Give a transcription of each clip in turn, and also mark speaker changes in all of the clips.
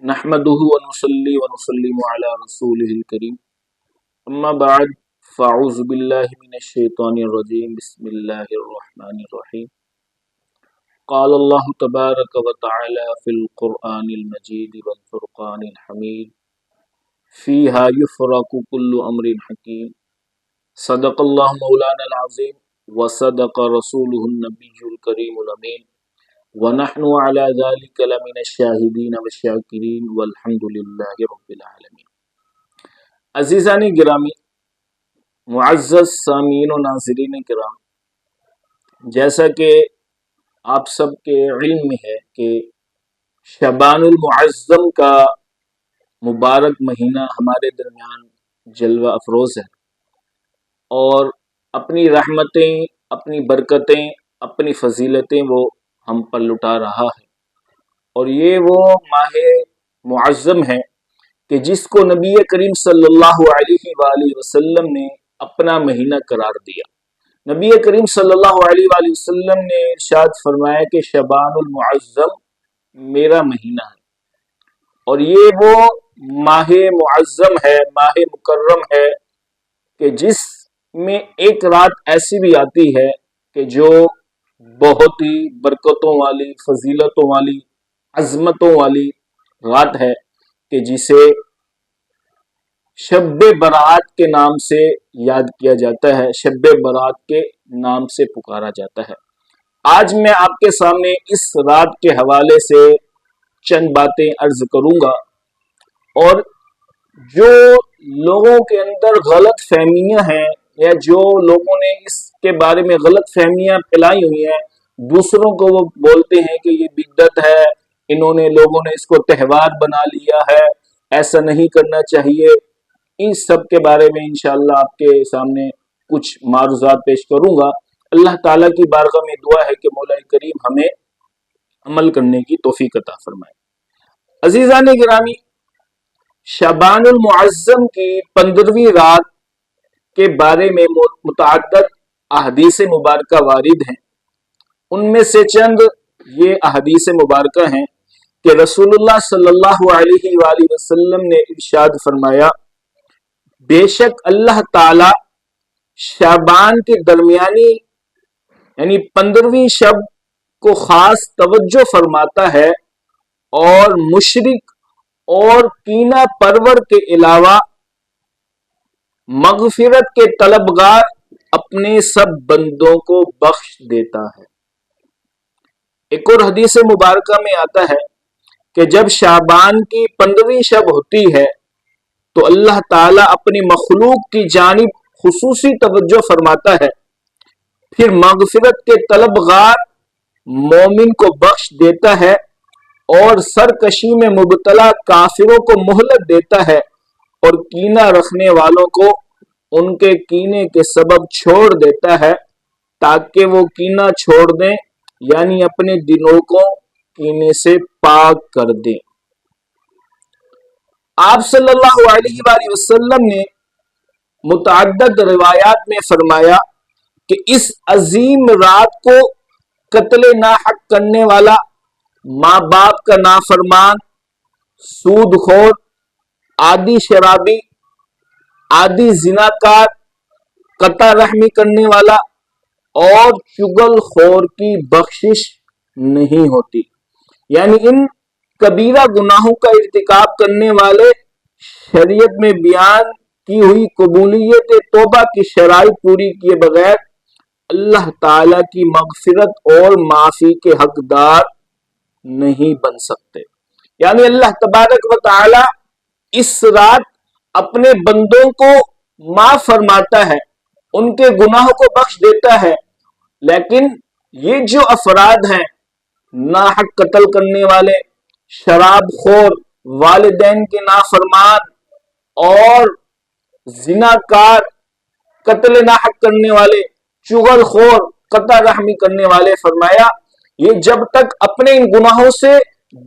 Speaker 1: نحمده ونصلي ونسلم على رسوله الكريم اما بعد فاعوذ بالله من الشيطان الرجيم بسم الله الرحمن الرحيم قال الله تبارك وتعالى في القرآن المجيد والفرقان الحميد فيها يفرق كل أمر حكيم صدق الله مولانا العظيم وصدق رسوله النبي الكريم الأمين وَنَحْنُ عَلَى ذَلِكَ لَمِنَ الشَّاهِدِينَ وَالشَّاكِرِينَ وَالْحَمْدُ لِلَّهِ رَبِّ الْعَالَمِينَ۔ عزیزان گرامی، معزز سامعین و ناظرین کرام، جیسا کہ آپ سب کے علم میں ہے کہ شعبان المعظم کا مبارک مہینہ ہمارے درمیان جلوہ افروز ہے اور اپنی رحمتیں، اپنی برکتیں، اپنی فضیلتیں وہ ہم پر لٹا رہا ہے، اور یہ وہ ماہ معظم ہے کہ جس کو نبی کریم صلی اللہ علیہ وآلہ وسلم نے اپنا مہینہ قرار دیا۔ نبی کریم صلی اللہ علیہ وآلہ وسلم نے ارشاد فرمایا کہ شعبان المعظم میرا مہینہ ہے، اور یہ وہ ماہ معظم ہے، ماہ مکرم ہے کہ جس میں ایک رات ایسی بھی آتی ہے کہ جو بہت ہی برکتوں والی، فضیلتوں والی، عظمتوں والی رات ہے کہ جسے شب برات کے نام سے یاد کیا جاتا ہے، شب برات کے نام سے پکارا جاتا ہے۔ آج میں آپ کے سامنے اس رات کے حوالے سے چند باتیں عرض کروں گا، اور جو لوگوں کے اندر غلط فہمیاں ہیں یا جو لوگوں نے اس کے بارے میں غلط فہمیاں پھیلائی ہوئی ہیں، دوسروں کو وہ بولتے ہیں کہ یہ بدعت ہے، لوگوں نے اس کو تہوار بنا لیا ہے، ایسا نہیں کرنا چاہیے، ان سب کے بارے میں انشاءاللہ آپ کے سامنے کچھ معروضات پیش کروں گا۔ اللہ تعالیٰ کی بارگاہ میں دعا ہے کہ مولا کریم ہمیں عمل کرنے کی توفیق عطا فرمائے۔ عزیزان گرامی، شعبان المعظم کی 15ویں رات کے بارے میں متعدد احادیث مبارکہ وارد ہیں۔ ان میں سے چند یہ احادیث مبارکہ ہیں کہ رسول اللہ صلی اللہ علیہ وآلہ وسلم نے ارشاد فرمایا، بے شک اللہ تعالی شعبان کے درمیانی یعنی 15ویں شب کو خاص توجہ فرماتا ہے، اور مشرک اور کینہ پرور کے علاوہ مغفرت کے طلبگار اپنے سب بندوں کو بخش دیتا ہے۔ ایک اور حدیث مبارکہ میں آتا ہے کہ جب شعبان کی 15ویں شب ہوتی ہے تو اللہ تعالیٰ اپنی مخلوق کی جانب خصوصی توجہ فرماتا ہے، پھر مغفرت کے طلبگار مومن کو بخش دیتا ہے، اور سرکشی میں مبتلا کافروں کو مہلت دیتا ہے، اور کینہ رکھنے والوں کو ان کے کینے کے سبب چھوڑ دیتا ہے تاکہ وہ کینہ چھوڑ دیں، یعنی اپنے دلوں کو کینے سے پاک کر دیں۔ آپ صلی اللہ علیہ وآلہ وسلم نے متعدد روایات میں فرمایا کہ اس عظیم رات کو قتل ناحق کرنے والا، ماں باپ کا نافرمان، سود خور، عادی شرابی، عادی زناکار، قطع رحمی کرنے والا اور چغل خور کی بخشش نہیں ہوتی، یعنی ان کبیرہ گناہوں کا ارتکاب کرنے والے شریعت میں بیان کی ہوئی قبولیت توبہ کی شرائط پوری کیے بغیر اللہ تعالی کی مغفرت اور معافی کے حقدار نہیں بن سکتے۔ یعنی اللہ تبارک و تعالی اس رات اپنے بندوں کو معاف فرماتا ہے، ان کے گناہوں کو بخش دیتا ہے، لیکن یہ جو افراد ہیں، ناحق قتل کرنے والے، شراب خور، والدین کے نافرمان اور زناکار، قتل ناحق کرنے والے، چغل خور، قطع رحمی کرنے والے، فرمایا یہ جب تک اپنے ان گناہوں سے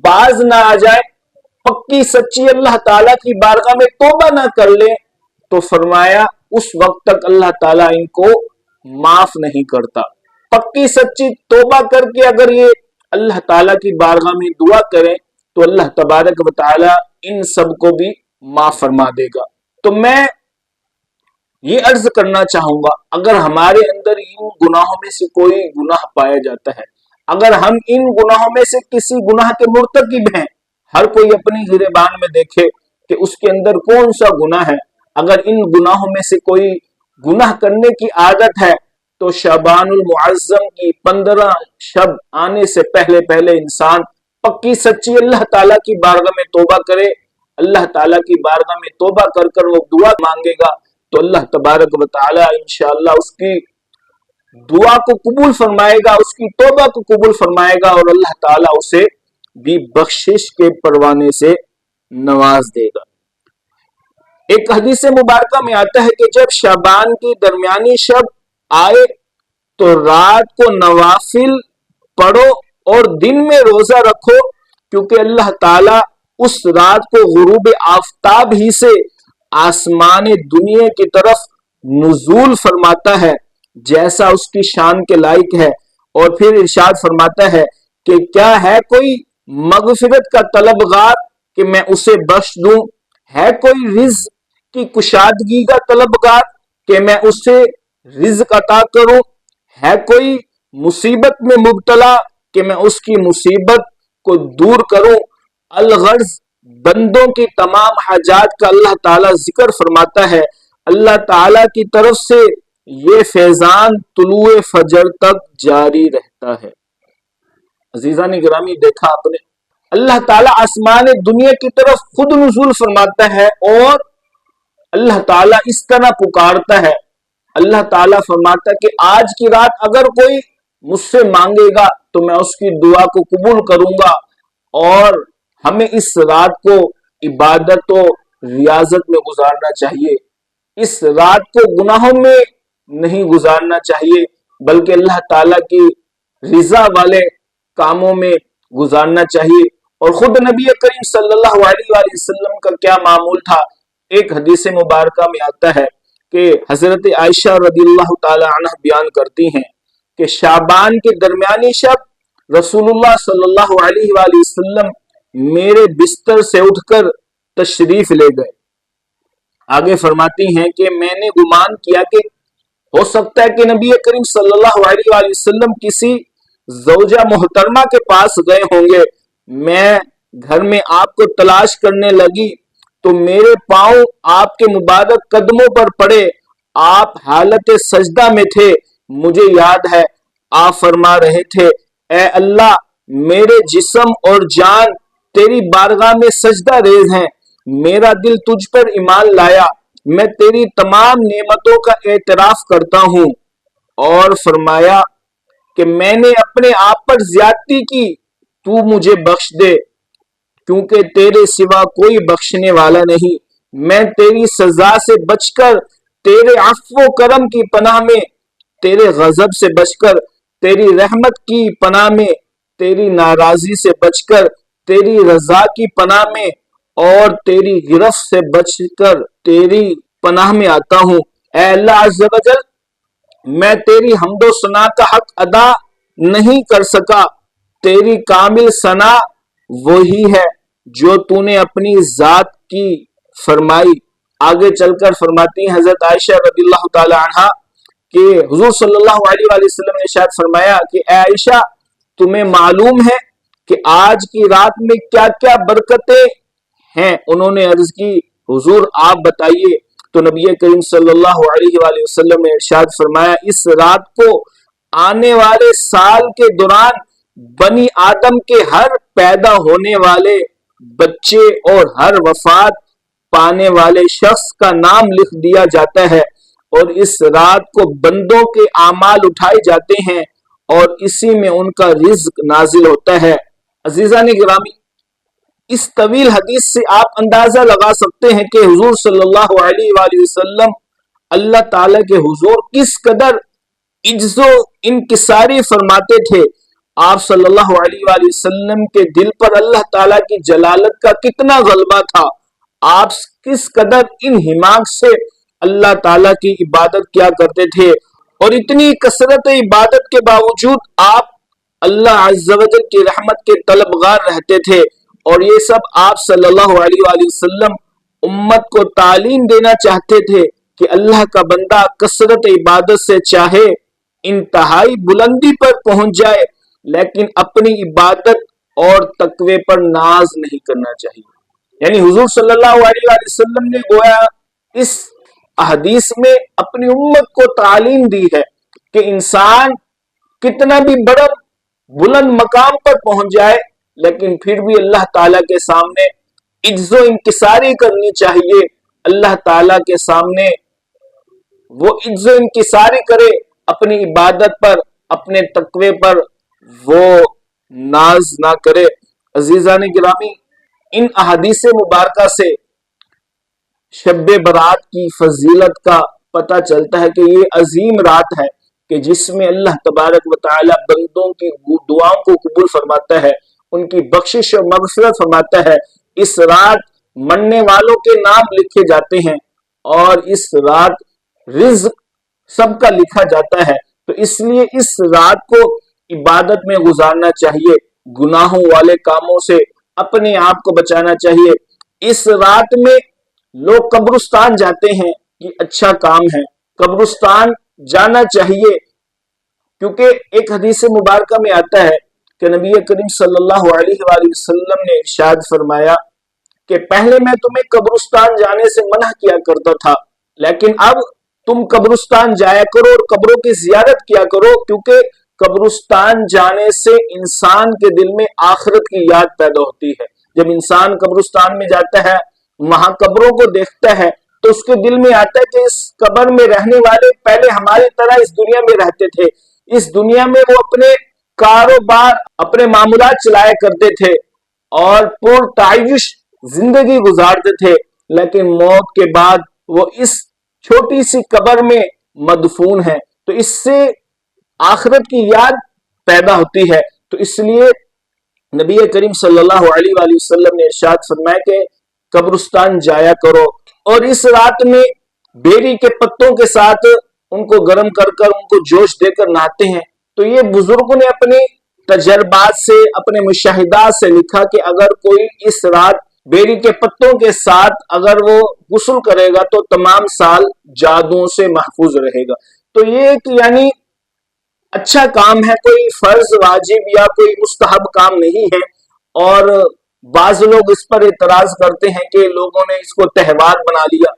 Speaker 1: باز نہ آ جائے، پکی سچی اللہ تعالیٰ کی بارگاہ میں توبہ نہ کر لے، تو فرمایا اس وقت تک اللہ تعالیٰ ان کو معاف نہیں کرتا۔ پکی سچی توبہ کر کے اگر یہ اللہ تعالیٰ کی بارگاہ میں دعا کریں تو اللہ تبارک و تعالی ان سب کو بھی معاف فرما دے گا۔ تو میں یہ عرض کرنا چاہوں گا، اگر ہمارے اندر ان گناہوں میں سے کوئی گناہ پایا جاتا ہے، اگر ہم ان گناہوں میں سے کسی گناہ کے مرتکب ہیں، ہر کوئی اپنی گریبان میں دیکھے کہ اس کے اندر کون سا گناہ ہے۔ اگر ان گناہوں میں سے کوئی گناہ کرنے کی عادت ہے تو شعبان المعظم کی 15 شب آنے سے پہلے پہلے انسان پکی سچی اللہ تعالیٰ کی بارگاہ میں توبہ کرے۔ اللہ تعالیٰ کی بارگاہ میں توبہ کر کر وہ دعا مانگے گا تو اللہ تبارک و تعالی انشاءاللہ اس کی دعا کو قبول فرمائے گا، اس کی توبہ کو قبول فرمائے گا، اور اللہ تعالیٰ اسے بھی بخشش کے پروانے سے نواز دے گا۔ ایک حدیث مبارکہ میں آتا ہے کہ جب شعبان کی درمیانی شب آئے تو رات کو نوافل پڑھو اور دن میں روزہ رکھو، کیونکہ اللہ تعالیٰ اس رات کو غروب آفتاب ہی سے آسمان دنیا کی طرف نزول فرماتا ہے جیسا اس کی شان کے لائق ہے، اور پھر ارشاد فرماتا ہے کہ کیا ہے کوئی مغفرت کا طلبگار کہ میں اسے بخش دوں، ہے کوئی رزق کی کشادگی کا طلبگار کہ میں اسے رزق عطا کروں، ہے کوئی مصیبت میں مبتلا کہ میں اس کی مصیبت کو دور کروں۔ الغرض بندوں کی تمام حاجات کا اللہ تعالیٰ ذکر فرماتا ہے۔ اللہ تعالیٰ کی طرف سے یہ فیضان طلوع فجر تک جاری رہتا ہے۔ عزیزان گرامی، دیکھا آپ نے، اللہ تعالیٰ آسمان دنیا کی طرف خود نزول فرماتا ہے اور اللہ تعالیٰ اس طرح پکارتا ہے۔ اللہ تعالیٰ فرماتا ہے کہ آج کی رات اگر کوئی مجھ سے مانگے گا تو میں اس کی دعا کو قبول کروں گا، اور ہمیں اس رات کو عبادت و ریاضت میں گزارنا چاہیے، اس رات کو گناہوں میں نہیں گزارنا چاہیے، بلکہ اللہ تعالیٰ کی رضا والے کاموں میں گزارنا چاہیے۔ اور خود نبی کریم صلی اللہ علیہ وآلہ وسلم کا کیا معمول تھا، ایک حدیث مبارکہ میں آتا ہے کہ حضرت عائشہ رضی اللہ تعالی عنہ بیان کرتی ہیں کہ شعبان کے درمیانی شب رسول اللہ صلی اللہ علیہ وآلہ وسلم میرے بستر سے اٹھ کر تشریف لے گئے۔ آگے فرماتی ہیں کہ میں نے گمان کیا کہ ہو سکتا ہے کہ نبی کریم صلی اللہ علیہ وآلہ وسلم کسی زوجہ محترمہ کے پاس گئے ہوں گے۔ میں گھر میں آپ کو تلاش کرنے لگی تو میرے پاؤں آپ کے مبارک قدموں پر پڑے، آپ حالت سجدہ میں تھے۔ مجھے یاد ہے آپ فرما رہے تھے، اے اللہ میرے جسم اور جان تیری بارگاہ میں سجدہ ریز ہیں، میرا دل تجھ پر ایمان لایا، میں تیری تمام نعمتوں کا اعتراف کرتا ہوں۔ اور فرمایا کہ میں نے اپنے آپ پر زیادتی کی، تو مجھے بخش دے کیونکہ تیرے سوا کوئی بخشنے والا نہیں۔ میں تیری سزا سے بچ کر تیرے عفو و کرم کی پناہ میں، تیرے غضب سے بچ کر تیری رحمت کی پناہ میں، تیری ناراضی سے بچ کر تیری رضا کی پناہ میں، اور تیری گرفت سے بچ کر تیری پناہ میں آتا ہوں۔ اے اللہ عز و جل، میں تیری حمد و ثنا کا حق ادا نہیں کر سکا، تیری کامل ثنا وہی ہے جو تو نے اپنی ذات کی فرمائی۔ آگے چل کر فرماتی ہیں حضرت عائشہ رضی اللہ تعالی عنہا کہ حضور صلی اللہ علیہ وآلہ وسلم نے ارشاد فرمایا کہ اے عائشہ، تمہیں معلوم ہے کہ آج کی رات میں کیا کیا برکتیں ہیں؟ انہوں نے عرض کی حضور آپ بتائیے، تو نبی کریم صلی اللہ علیہ وآلہ وسلم نے ارشاد فرمایا اس رات کو آنے والے سال کے دوران بنی آدم کے ہر پیدا ہونے والے بچے اور ہر وفات پانے والے شخص کا نام لکھ دیا جاتا ہے، اور اس رات کو بندوں کے اعمال اٹھائے جاتے ہیں اور اسی میں ان کا رزق نازل ہوتا ہے۔ عزیزان گرامی، اس طویل حدیث سے آپ اندازہ لگا سکتے ہیں کہ حضور صلی اللہ علیہ وآلہ وسلم اللہ تعالیٰ کے حضور کس قدر عجز و انکساری فرماتے تھے۔ آپ صلی اللہ علیہ وآلہ وسلم کے دل پر اللہ تعالیٰ کی جلالت کا کتنا غلبہ تھا، آپ کس قدر انہماک سے اللہ تعالیٰ کی عبادت کیا کرتے تھے، اور اتنی کثرت عبادت کے باوجود آپ اللہ عز و جل کی رحمت کے طلبگار رہتے تھے، اور یہ سب آپ صلی اللہ علیہ وسلم امت کو تعلیم دینا چاہتے تھے کہ اللہ کا بندہ کثرت عبادت سے چاہے انتہائی بلندی پر پہنچ جائے، لیکن اپنی عبادت اور تقوی پر ناز نہیں کرنا چاہیے۔ یعنی حضور صلی اللہ علیہ وسلم نے گویا اس احادیث میں اپنی امت کو تعلیم دی ہے کہ انسان کتنا بھی بڑا بلند مقام پر پہنچ جائے، لیکن پھر بھی اللہ تعالیٰ کے سامنے عجز و انکساری کرنی چاہیے۔ اللہ تعالیٰ کے سامنے وہ عجز و انکساری کرے، اپنی عبادت پر، اپنے تقوی پر وہ ناز نہ کرے۔ عزیزان گرامی، ان احادیث مبارکہ سے شب برات کی فضیلت کا پتہ چلتا ہے کہ یہ عظیم رات ہے کہ جس میں اللہ تبارک و تعالی بندوں کی دعاؤں کو قبول فرماتا ہے، ان کی بخشش اور مغفرت فرماتا ہے۔ اس رات مرنے والوں کے نام لکھے جاتے ہیں اور اس رات رزق سب کا لکھا جاتا ہے، تو اس لیے اس رات کو عبادت میں گزارنا چاہیے، گناہوں والے کاموں سے اپنے آپ کو بچانا چاہیے۔ اس رات میں لوگ قبرستان جاتے ہیں، یہ اچھا کام ہے، قبرستان جانا چاہیے، کیونکہ ایک حدیث مبارکہ میں آتا ہے کہ نبی کریم صلی اللہ علیہ وآلہ وسلم نے ارشاد فرمایا کہ پہلے میں تمہیں قبرستان جانے سے منع کیا کرتا تھا، لیکن اب تم قبرستان جایا کرو اور قبروں کی زیارت کیا کرو، کیونکہ قبرستان جانے سے انسان کے دل میں آخرت کی یاد پیدا ہوتی ہے۔ جب انسان قبرستان میں جاتا ہے، وہاں قبروں کو دیکھتا ہے، تو اس کے دل میں آتا ہے کہ اس قبر میں رہنے والے پہلے ہماری طرح اس دنیا میں رہتے تھے، اس دنیا میں وہ اپنے کاروبار، اپنے معاملات چلایا کرتے تھے اور پرتعیش زندگی گزارتے تھے، لیکن موت کے بعد وہ اس چھوٹی سی قبر میں مدفون ہے، تو اس سے آخرت کی یاد پیدا ہوتی ہے۔ تو اس لیے نبی کریم صلی اللہ علیہ وآلہ وسلم نے ارشاد فرمایا کہ قبرستان جایا کرو، اور اس رات میں بیری کے پتوں کے ساتھ ان کو گرم کر کر ان کو جوش دے کر نہاتے ہیں۔ تو یہ بزرگوں نے اپنے تجربات سے، اپنے مشاہدات سے لکھا کہ اگر کوئی اس رات بیری کے پتوں کے ساتھ اگر وہ غسل کرے گا تو تمام سال جادوں سے محفوظ رہے گا۔ تو یہ ایک یعنی اچھا کام ہے، کوئی فرض واجب یا کوئی مستحب کام نہیں ہے، اور بعض لوگ اس پر اعتراض کرتے ہیں کہ لوگوں نے اس کو تہوار بنا لیا۔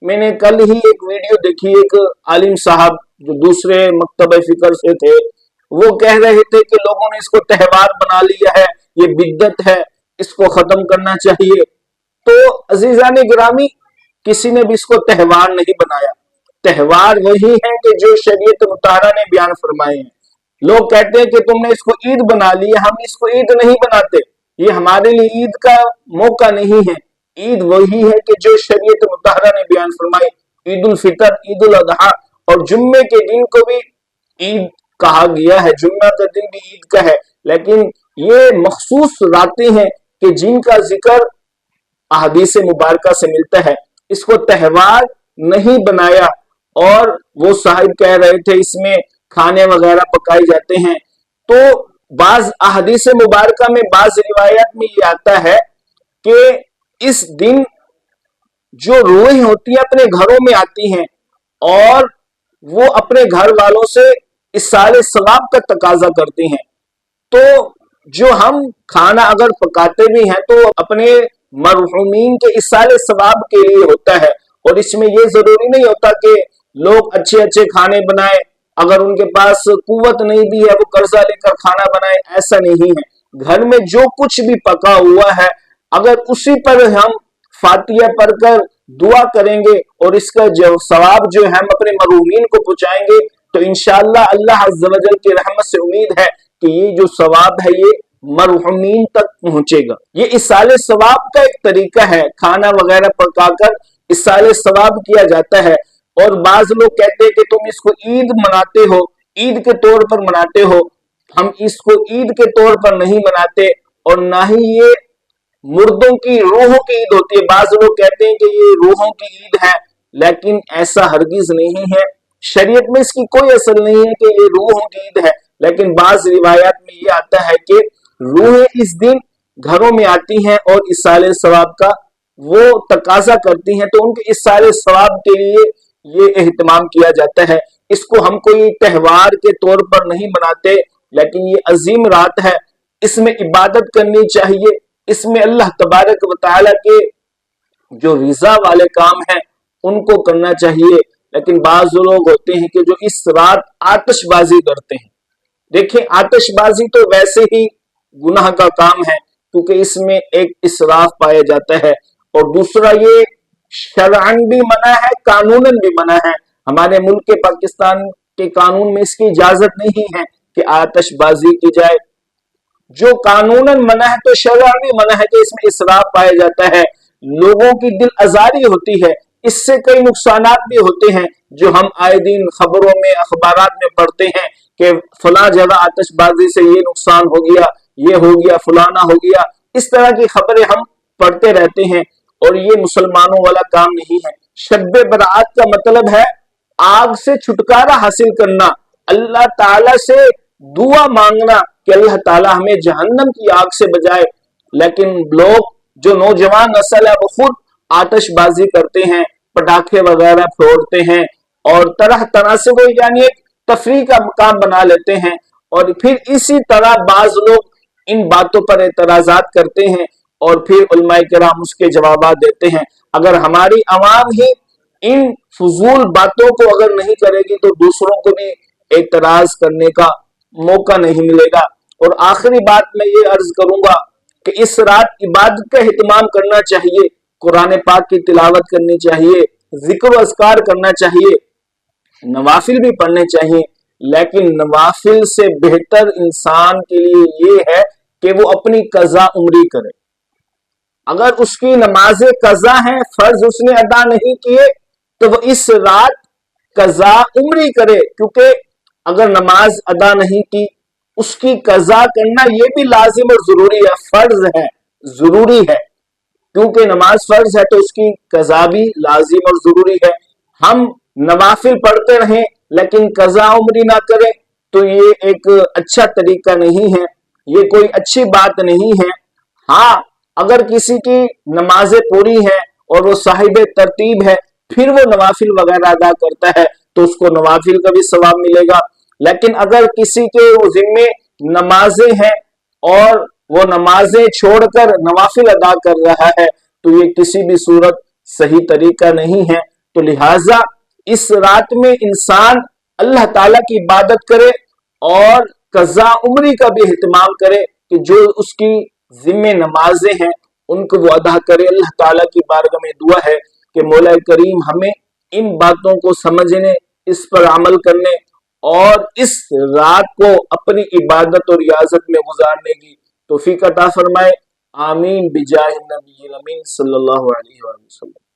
Speaker 1: میں نے کل ہی ایک ویڈیو دیکھی، ایک عالم صاحب جو دوسرے مکتب فکر سے تھے، وہ کہہ رہے تھے کہ لوگوں نے اس کو تہوار بنا لیا ہے، یہ بدعت ہے، اس کو ختم کرنا چاہیے۔ تو عزیزان گرامی، کسی نے بھی اس کو تہوار نہیں بنایا، تہوار وہی ہے کہ جو شریعت مطہرہ نے بیان فرمائے ہیں۔ لوگ کہتے ہیں کہ تم نے اس کو عید بنا لی، ہم اس کو عید نہیں بناتے، یہ ہمارے لیے عید کا موقع نہیں ہے۔ عید وہی ہے کہ جو شریعت مطہرہ نے بیان فرمائی، عید الفطر، عید الاضحیٰ، اور جمعے کے دن کو بھی عید کہا گیا ہے، جمعہ کا دن بھی عید کا ہے، لیکن یہ مخصوص راتیں ہیں کہ جن کا ذکر احادیث مبارکہ سے ملتا ہے، اس کو تہوار نہیں بنایا۔ اور وہ صاحب کہہ رہے تھے اس میں کھانے وغیرہ پکائے جاتے ہیں، تو بعض احادیث مبارکہ میں، بعض روایات میں یہ آتا ہے کہ اس دن جو روحیں ہوتی ہیں اپنے گھروں میں آتی ہیں اور وہ اپنے گھر والوں سے اصالِ ثواب کا تقاضا کرتی ہیں۔ تو جو ہم کھانا اگر پکاتے بھی ہیں تو اپنے مرحومین کے اصالِ ثواب کے لیے ہوتا ہے، اور اس میں یہ ضروری نہیں ہوتا کہ لوگ اچھے اچھے کھانے بنائیں، اگر ان کے پاس قوت نہیں بھی ہے وہ قرضہ لے کر کھانا بنائیں، ایسا نہیں ہے۔ گھر میں جو کچھ بھی پکا ہوا ہے، اگر اسی پر ہم فاتحہ پڑھ کر دعا کریں گے اور اس کا جو ثواب جو ہے ہم اپنے مرحومین کو پہنچائیں گے، تو انشاءاللہ اللہ عز و جل کی رحمت سے امید ہے کہ یہ جو ثواب ہے یہ مرحومین تک پہنچے گا۔ یہ اصالِ ثواب کا ایک طریقہ ہے، کھانا وغیرہ پکا کر اصالِ ثواب کیا جاتا ہے۔ اور بعض لوگ کہتے ہیں کہ تم اس کو عید مناتے ہو، عید کے طور پر مناتے ہو، ہم اس کو عید کے طور پر نہیں مناتے، اور نہ ہی یہ مردوں کی روحوں کی عید ہوتی ہے۔ بعض لوگ کہتے ہیں کہ یہ روحوں کی عید ہے، لیکن ایسا ہرگز نہیں ہے، شریعت میں اس کی کوئی اصل نہیں ہے کہ یہ روحوں کی عید ہے، لیکن بعض روایات میں یہ آتا ہے کہ روحیں اس دن گھروں میں آتی ہیں اور اصال ثواب کا وہ تقاضا کرتی ہیں تو ان کے اصال ثواب کے لیے یہ اہتمام کیا جاتا ہے۔ اس کو ہم کوئی تہوار کے طور پر نہیں مناتے، لیکن یہ عظیم رات ہے، اس میں عبادت کرنی چاہیے، اس میں اللہ تبارک و تعالیٰ کے جو رضا والے کام ہیں ان کو کرنا چاہیے۔ لیکن بعض لوگ ہوتے ہیں کہ جو اس رات آتش بازی کرتے ہیں۔ دیکھیں آتش بازی تو ویسے ہی گناہ کا کام ہے، کیونکہ اس میں ایک اسراف پایا جاتا ہے، اور دوسرا یہ شرعن بھی منع ہے، قانوناً بھی منع ہے۔ ہمارے ملک پاکستان کے قانون میں اس کی اجازت نہیں ہے کہ آتش بازی کی جائے۔ جو قانوناً منع ہے تو شرعن بھی منع ہے کہ اس میں اسراف پایا جاتا ہے، لوگوں کی دل آزاری ہوتی ہے، اس سے کئی نقصانات بھی ہوتے ہیں جو ہم آئے دن خبروں میں اخبارات میں پڑھتے ہیں کہ فلاں جگہ آتش بازی سے یہ نقصان ہو گیا، یہ ہو گیا، فلانا ہو گیا۔ اس طرح کی خبریں ہم پڑھتے رہتے ہیں، اور یہ مسلمانوں والا کام نہیں ہے۔ شب برات کا مطلب ہے آگ سے چھٹکارا حاصل کرنا، اللہ تعالی سے دعا مانگنا کہ اللہ تعالی ہمیں جہنم کی آگ سے بچائے۔ لیکن لوگ جو نوجوان نسل ہے وہ خود آتش بازی کرتے ہیں، پٹاخے وغیرہ پھوڑتے ہیں، اور طرح طرح سے وہ یعنی ایک تفریح کا مقام بنا لیتے ہیں، اور پھر اسی طرح بعض لوگ ان باتوں پر اعتراضات کرتے ہیں اور پھر علماء کرام اس کے جوابات دیتے ہیں۔ اگر ہماری عوام ہی ان فضول باتوں کو اگر نہیں کرے گی تو دوسروں کو بھی اعتراض کرنے کا موقع نہیں ملے گا۔ اور آخری بات میں یہ عرض کروں گا کہ اس رات عبادت کا اہتمام کرنا چاہیے، قرآن پاک کی تلاوت کرنی چاہیے، ذکر و اذکار کرنا چاہیے، نوافل بھی پڑھنے چاہیے۔ لیکن نوافل سے بہتر انسان کے لیے یہ ہے کہ وہ اپنی قضا عمری کرے۔ اگر اس کی نماز قضا ہیں، فرض اس نے ادا نہیں کیے، تو وہ اس رات قضا عمری کرے، کیونکہ اگر نماز ادا نہیں کی اس کی قضا کرنا یہ بھی لازم اور ضروری ہے، فرض ہے، ضروری ہے۔ کیونکہ نماز فرض ہے تو اس کی قضا بھی لازم اور ضروری ہے۔ ہم نوافل پڑھتے رہیں لیکن قضا عمری نہ کریں تو یہ ایک اچھا طریقہ نہیں ہے، یہ کوئی اچھی بات نہیں ہے۔ ہاں اگر کسی کی نمازیں پوری ہیں اور وہ صاحب ترتیب ہے، پھر وہ نوافل وغیرہ ادا کرتا ہے تو اس کو نوافل کا بھی ثواب ملے گا۔ لیکن اگر کسی کے وہ ذمے نمازیں ہیں اور وہ نمازیں چھوڑ کر نوافل ادا کر رہا ہے تو یہ کسی بھی صورت صحیح طریقہ نہیں ہے۔ تو لہٰذا اس رات میں انسان اللہ تعالیٰ کی عبادت کرے اور قضا عمری کا بھی اہتمام کرے کہ جو اس کی ذمہ نمازیں ہیں ان کو وہ ادا کرے۔ اللہ تعالیٰ کی بارگاہ میں دعا ہے کہ مولا کریم ہمیں ان باتوں کو سمجھنے، اس پر عمل کرنے اور اس رات کو اپنی عبادت اور ریاضت میں گزارنے کی توفیق عطا فرمائے۔ آمین بجاہ النبی الامین صلی اللہ علیہ وسلم۔